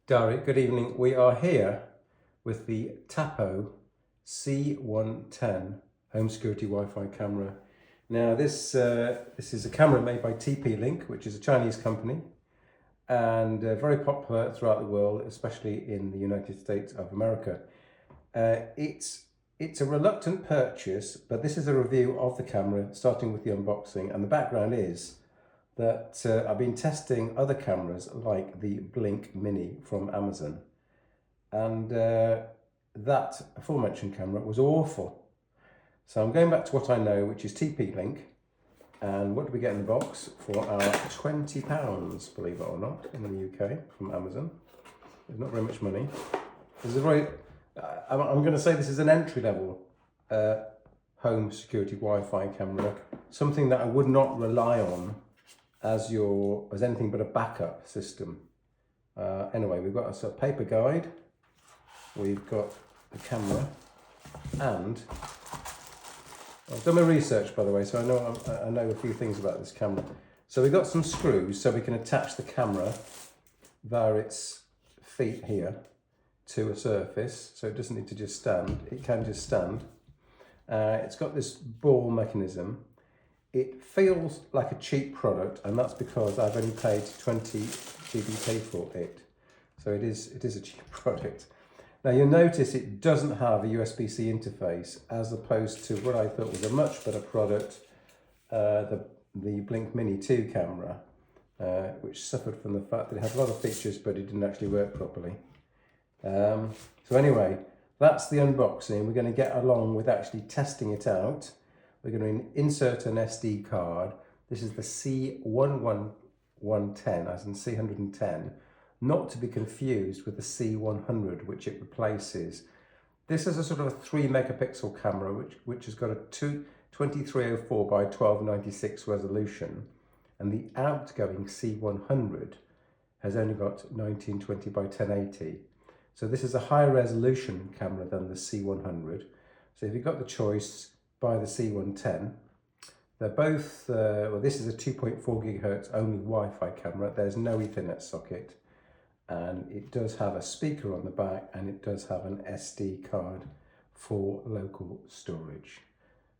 Dari, good evening. We are here with the Tapo C110 home security Wi-Fi camera. Now this is a camera made by TP-Link, which is a Chinese company, and very popular throughout the world, especially in the United States of America. It's a reluctant purchase, but this is a review of the camera, starting with the unboxing, and the background is that I've been testing other cameras like the Blink Mini from Amazon, and that aforementioned camera was awful. So I'm going back to what I know, which is TP-Link. And what do we get in the box for our £20, believe it or not, in the UK from Amazon? There's not very much money. This is I'm going to say this is an entry-level home security Wi-Fi camera, something that I would not rely on as anything but a backup system. Anyway, we've got a paper guide, we've got the camera, and I've done my research, by the way, so I know a few things about this camera. So we've got some screws so we can attach the camera via its feet here to a surface, so it doesn't need to just stand, it can just stand. It's got this ball mechanism. It feels like a cheap product, and that's because I've only paid 20 GBP for it. So it is a cheap product. Now you'll notice it doesn't have a USB-C interface, as opposed to what I thought was a much better product, the Blink Mini 2 camera, which suffered from the fact that it had a lot of features but it didn't actually work properly. So anyway, that's the unboxing. We're going to get along with actually testing it out. We're going to insert an SD card. This is the C110, as in C110, not to be confused with the C100, which it replaces. This is a sort of a 3 megapixel camera, which has got a 2304 by 1296 resolution, and the outgoing C100 has only got 1920 by 1080. So this is a higher resolution camera than the C100. So if you've got the choice, buy the C110. They're both, well, this is a 2.4 gigahertz only Wi-Fi camera. There's no Ethernet socket, and it does have a speaker on the back, and it does have an SD card for local storage.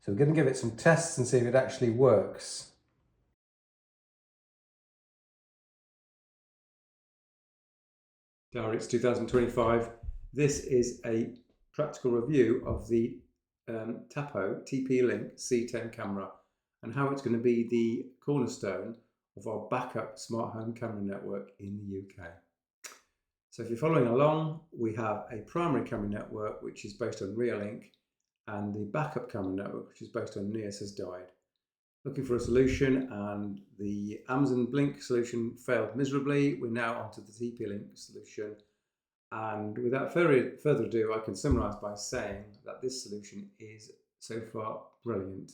So we're going to give it some tests and see if it actually works. It's 2025. This is a practical review of the Tapo TP-Link C10 camera and how it's going to be the cornerstone of our backup smart home camera network in the UK. So if you're following along, we have a primary camera network which is based on Reolink, and the backup camera network which is based on Neos has died. Looking for a solution, and the Amazon Blink solution failed miserably. We're now onto the TP-Link solution, and without further ado, I can summarize by saying that this solution is so far brilliant.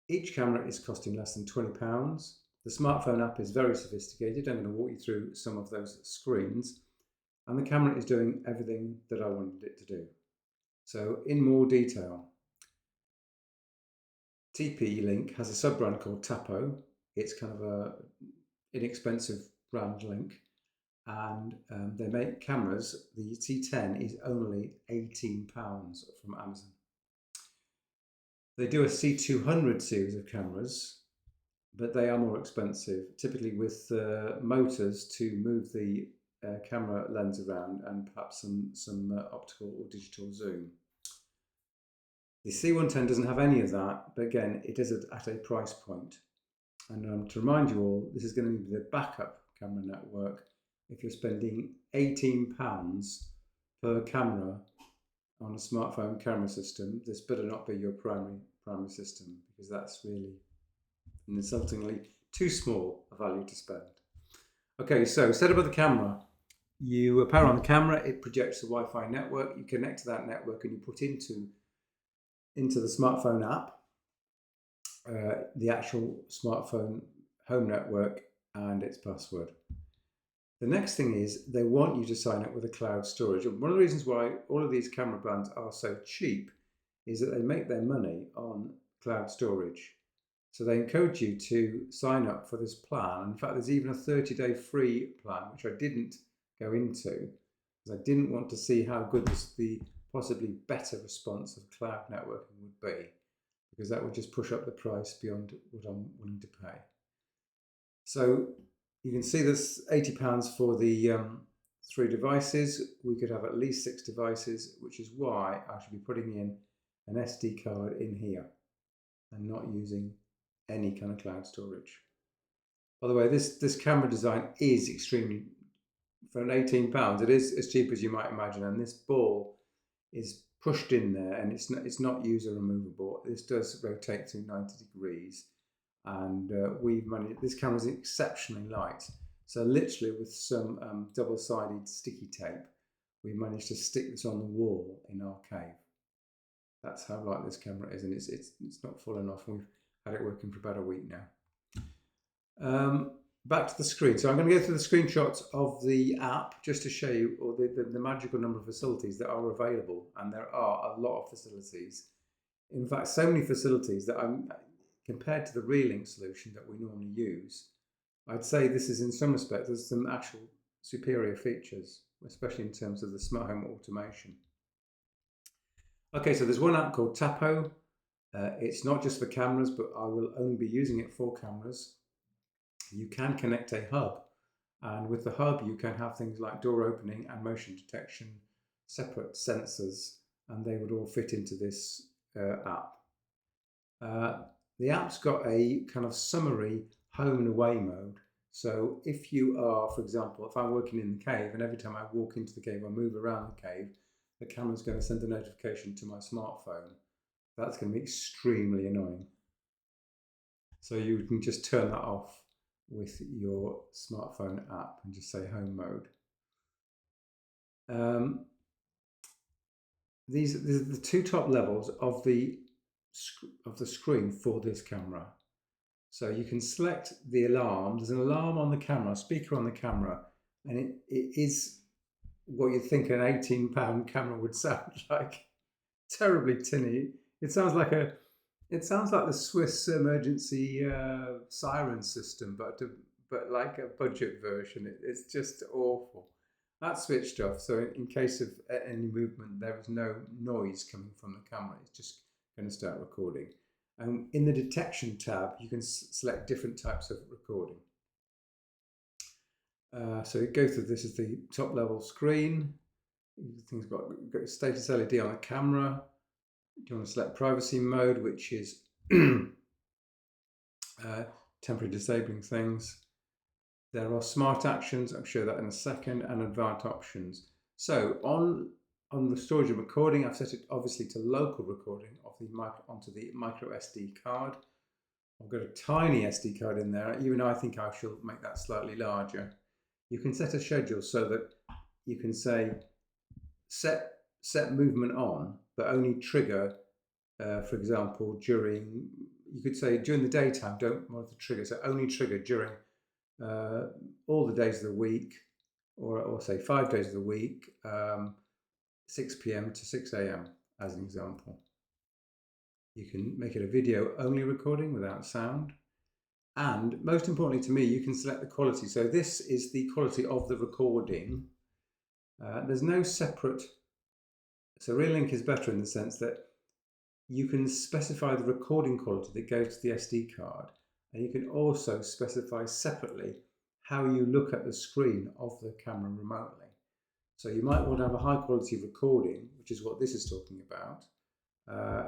Each camera is costing less than £20. The smartphone app is very sophisticated. I'm going to walk you through some of those screens, and the camera is doing everything that I wanted it to do. So in more detail, TP-Link has a sub-brand called Tapo. It's kind of a inexpensive brand link, and they make cameras. The T10 is only £18 from Amazon. They do a C200 series of cameras, but they are more expensive, typically with motors to move the camera lens around, and perhaps some optical or digital zoom. The C110 doesn't have any of that, but again, it is at a price point. And to remind you all, this is going to be the backup camera network. If you're spending £18 per camera on a smartphone camera system, this better not be your primary system, because that's really insultingly too small a value to spend. Okay, so setup of the camera. You power on the camera, it projects the Wi-Fi network, you connect to that network, and you put into the smartphone app the actual smartphone home network and its password. The next thing is they want you to sign up with a cloud storage. And one of the reasons why all of these camera brands are so cheap is that they make their money on cloud storage. So they encourage you to sign up for this plan. In fact, there's even a 30-day free plan, which I didn't go into, because I didn't want to see how good the possibly better response of cloud networking would be, because that would just push up the price beyond what I'm willing to pay. So you can see this £80 for the 3 devices. We could have at least 6 devices, which is why I should be putting in an SD card in here and not using any kind of cloud storage. By the way, this camera design is extremely, for an £18, it is as cheap as you might imagine, and this ball is pushed in there, and it's not user removable. This does rotate through 90 degrees, and we've managed. This camera is exceptionally light, so literally with some double-sided sticky tape, we managed to stick this on the wall in our cave. That's how light this camera is, and it's not fallen off. We've had it working for about a week now. Back to the screen. So I'm going to go through the screenshots of the app just to show you or the magical number of facilities that are available, and there are a lot of facilities. In fact, so many facilities that compared to the Relink solution that we normally use, I'd say this is in some respects there's some actual superior features, especially in terms of the smart home automation. Okay, so there's one app called Tapo. It's not just for cameras, but I will only be using it for cameras. You can connect a hub, and with the hub you can have things like door opening and motion detection, separate sensors, and they would all fit into this app. The app's got a kind of summary home and away mode. So if you are, for example, if I'm working in the cave and every time I walk into the cave or move around the cave, the camera's going to send a notification to my smartphone. That's going to be extremely annoying. So you can just turn that off with your smartphone app and just say home mode. These are the 2 top levels of the screen for this camera. So you can select the alarm. There's an alarm on the camera, speaker on the camera, and it is what you'd think an £18 camera would sound like. Terribly tinny. It sounds like the Swiss emergency siren system, but like a budget version. It's just awful. That's switched off, so in case of any movement, there is no noise coming from the camera. It's just going to start recording. And in the detection tab, you can select different types of recording. So go through. This is the top level screen. Things got status LED on the camera. You want to select privacy mode, which is temporary disabling things. There are smart actions, I'll show that in a second, and advanced options. So on the storage and recording, I've set it obviously to local recording of onto the micro SD card. I've got a tiny SD card in there, even though I think I shall make that slightly larger. You can set a schedule so that you can say set movement on, but only trigger, for example, during the daytime, don't want to trigger, so only trigger during all the days of the week, or say 5 days of the week, 6 p.m. to 6 a.m. as an example. You can make it a video only recording without sound. And most importantly to me, you can select the quality. So this is the quality of the recording. There's no separate, so Relink is better in the sense that you can specify the recording quality that goes to the SD card, and you can also specify separately how you look at the screen of the camera remotely. So you might want to have a high quality recording, which is what this is talking about.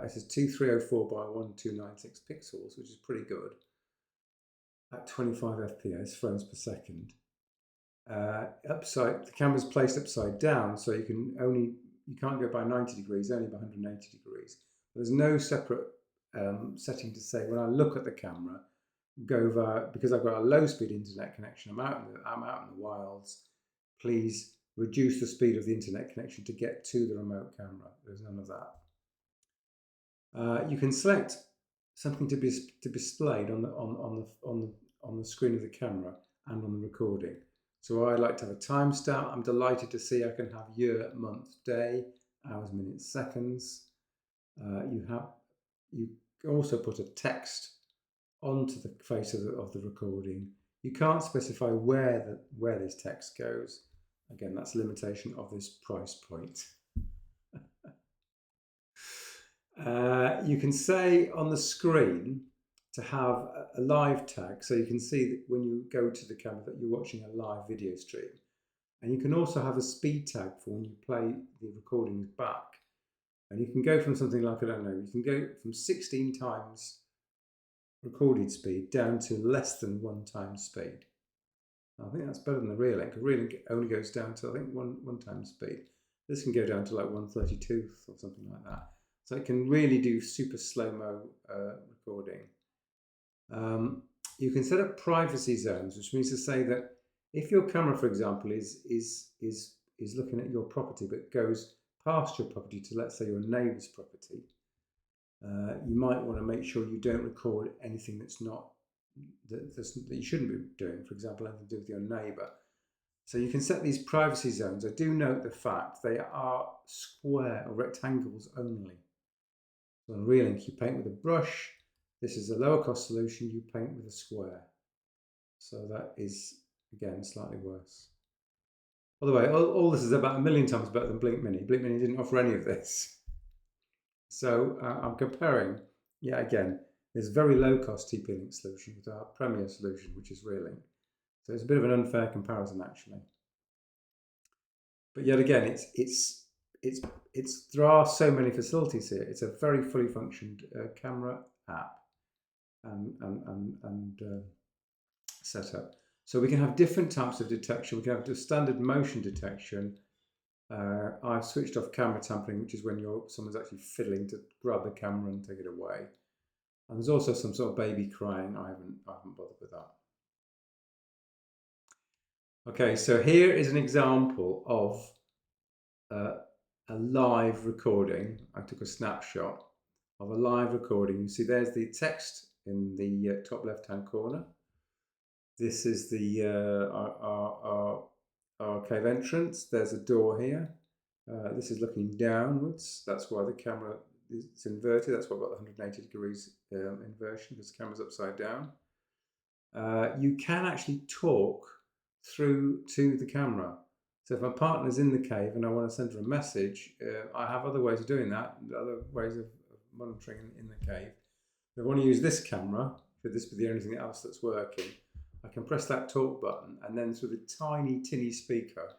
It says 2304 by 1296 pixels, which is pretty good, at 25 FPS, frames per second. The camera's placed upside down, so you can't go by 90 degrees, only by 180 degrees. There's no separate setting to say when I look at the camera, because I've got a low-speed internet connection. I'm out in the wilds. Please reduce the speed of the internet connection to get to the remote camera. There's none of that. You can select something to be displayed on the screen of the camera and on the recording. So I like to have a timestamp. I'm delighted to see I can have year, month, day, hours, minutes, seconds. You also put a text onto the face of the recording. You can't specify where this text goes. Again, that's the limitation of this price point. You can say on the screen to have a live tag, so you can see that when you go to the camera that you're watching a live video stream. And you can also have a speed tag for when you play the recordings back. And you can go from something like, I don't know, you can go from 16 times recorded speed down to less than 1 time speed. I think that's better than the real link. A real link only goes down to, I think, one time speed. This can go down to like 1/32th or something like that. So it can really do super slow-mo recording. You can set up privacy zones, which means to say that if your camera, for example, is looking at your property but goes past your property to, let's say, your neighbour's property, you might want to make sure you don't record anything that's not that you shouldn't be doing. For example, anything to do with your neighbour. So you can set these privacy zones. I do note the fact they are square or rectangles only. So on Reelink, you paint with a brush. This is a lower cost solution. You paint with a square. So that is, again, slightly worse. By the way, all this is about 1,000,000 times better than Blink Mini. Blink Mini didn't offer any of this. So I'm comparing, again, this very low cost TP-Link solution with our premier solution, which is Reelink. So it's a bit of an unfair comparison, actually. But yet again, there are so many facilities here. It's a very fully functioned camera app and setup. So we can have different types of detection. We can have standard motion detection. I've switched off camera tampering, which is when someone's actually fiddling to grab the camera and take it away. And there's also some sort of baby crying. I haven't bothered with that. Okay, so here is an example of a live recording. I took a snapshot of a live recording. You see there's the text in the top left-hand corner. This is the our cave entrance. There's a door here. This is looking downwards. That's why the camera is inverted. That's why I've got the 180 degrees inversion, because the camera's upside down. You can actually talk through to the camera. So if my partner's in the cave and I want to send her a message, I have other ways of doing that, other ways of monitoring in the cave. If I want to use this camera, for this be the only thing else that's working, I can press that talk button, and then through the tiny, tinny speaker,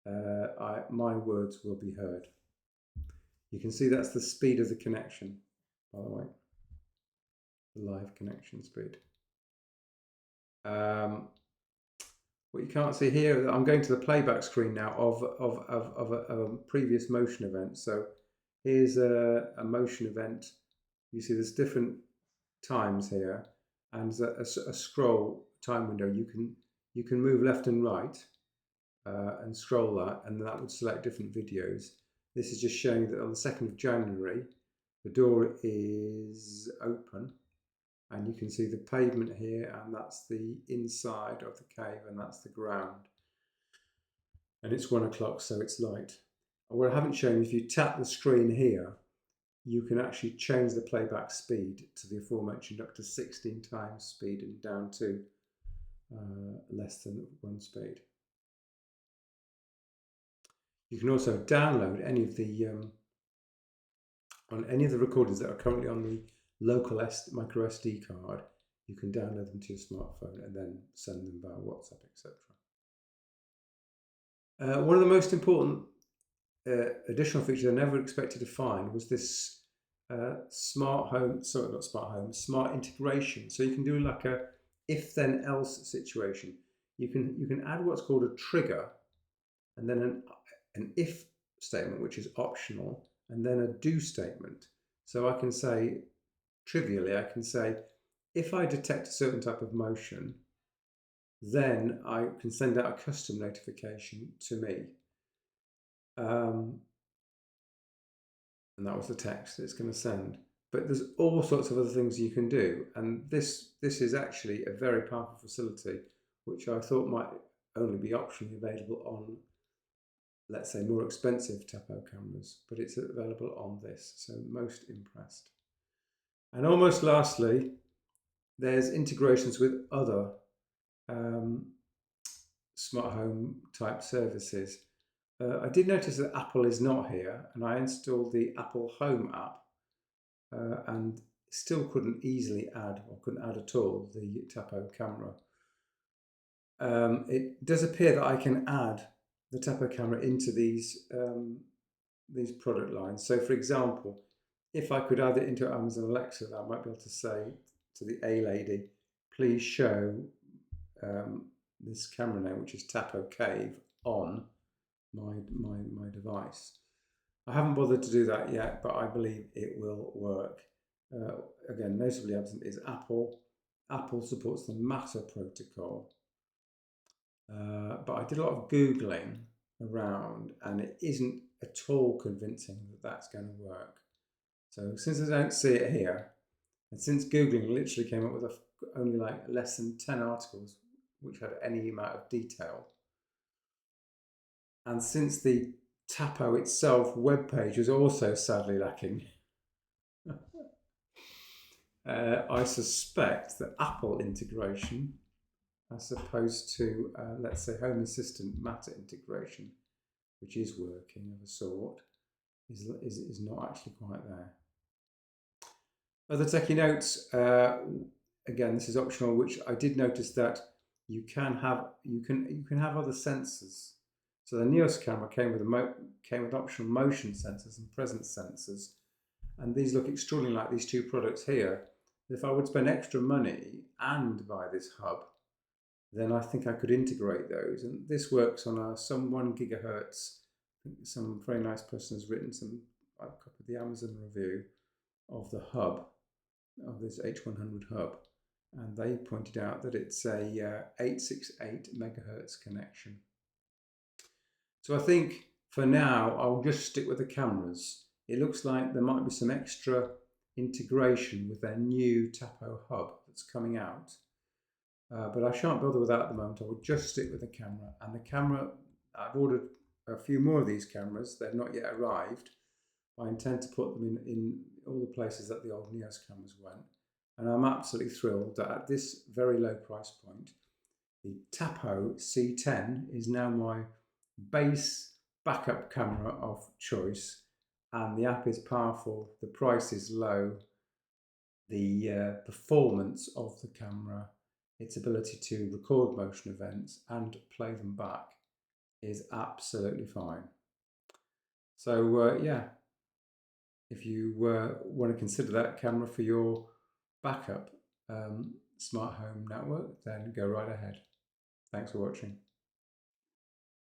my words will be heard. You can see that's the speed of the connection, by the way, the live connection speed. What you can't see here, I'm going to the playback screen now of a previous motion event. So here's a motion event. You see there's different times here, and there's a scroll time window. You can move left and right and scroll that, and that would select different videos. This is just showing that on the 2nd of January, the door is open. And you can see the pavement here, and that's the inside of the cave, and that's the ground. And it's 1 o'clock, so it's light. And what I haven't shown you, if you tap the screen here, you can actually change the playback speed to the aforementioned up to 16 times speed and down to less than 1 speed. You can also download any of the on any of the recordings that are currently on the local micro SD card. You can download them to your smartphone and then send them via WhatsApp, etc. One of the most important additional features I never expected to find was this smart integration. So you can do like a if then else situation. You can add what's called a trigger, and then an if statement, which is optional, and then a do statement. So I can say, trivially, I can say, if I detect a certain type of motion, then I can send out a custom notification to me. And that was the text it's going to send. But there's all sorts of other things you can do. And this is actually a very powerful facility, which I thought might only be optionally available on, let's say, more expensive Tapo cameras. But it's available on this. So most impressed. And almost lastly, there's integrations with other smart home type services. I did notice that Apple is not here, and I installed the Apple Home app and still couldn't easily add, or couldn't add at all, the Tapo camera. It does appear that I can add the Tapo camera into these product lines. So, for example, if I could add it into Amazon Alexa, I might be able to say to the A lady, please show this camera name, which is Tapo Cave, on my device. I haven't bothered to do that yet, but I believe it will work. Again, notably absent is Apple. Apple supports the Matter protocol. But I did a lot of Googling around, and it isn't at all convincing that that's going to work. So since I don't see it here, and since Googling literally came up with only like less than 10 articles which had any amount of detail, and since the Tapo itself webpage was also sadly lacking, I suspect that Apple integration, as opposed to, let's say, Home Assistant Matter integration, which is working of a sort, is not actually quite there. Other techie notes, again, this is optional, which I did notice that you can have other sensors. So the Neos camera came with optional motion sensors and presence sensors, and these look extraordinarily like these two products here. If I would spend extra money and buy this hub, then I think I could integrate those. And this works on some 1 gigahertz. Some very nice person has written I copied the Amazon review of the hub, of this H100 hub. And they pointed out that it's a 868 megahertz connection. So I think for now, I'll just stick with the cameras. It looks like there might be some extra integration with their new Tapo hub that's coming out. But I shan't bother with that at the moment. I will just stick with the camera. And the camera, I've ordered a few more of these cameras. They've not yet arrived. I intend to put them in all the places that the old Neos cameras went. And I'm absolutely thrilled that at this very low price point, the Tapo C10 is now my base backup camera of choice. And the app is powerful, the price is low, the performance of the camera, its ability to record motion events and play them back is absolutely fine. So yeah, if you want to consider that camera for your backup smart home network, then go right ahead. Thanks for watching.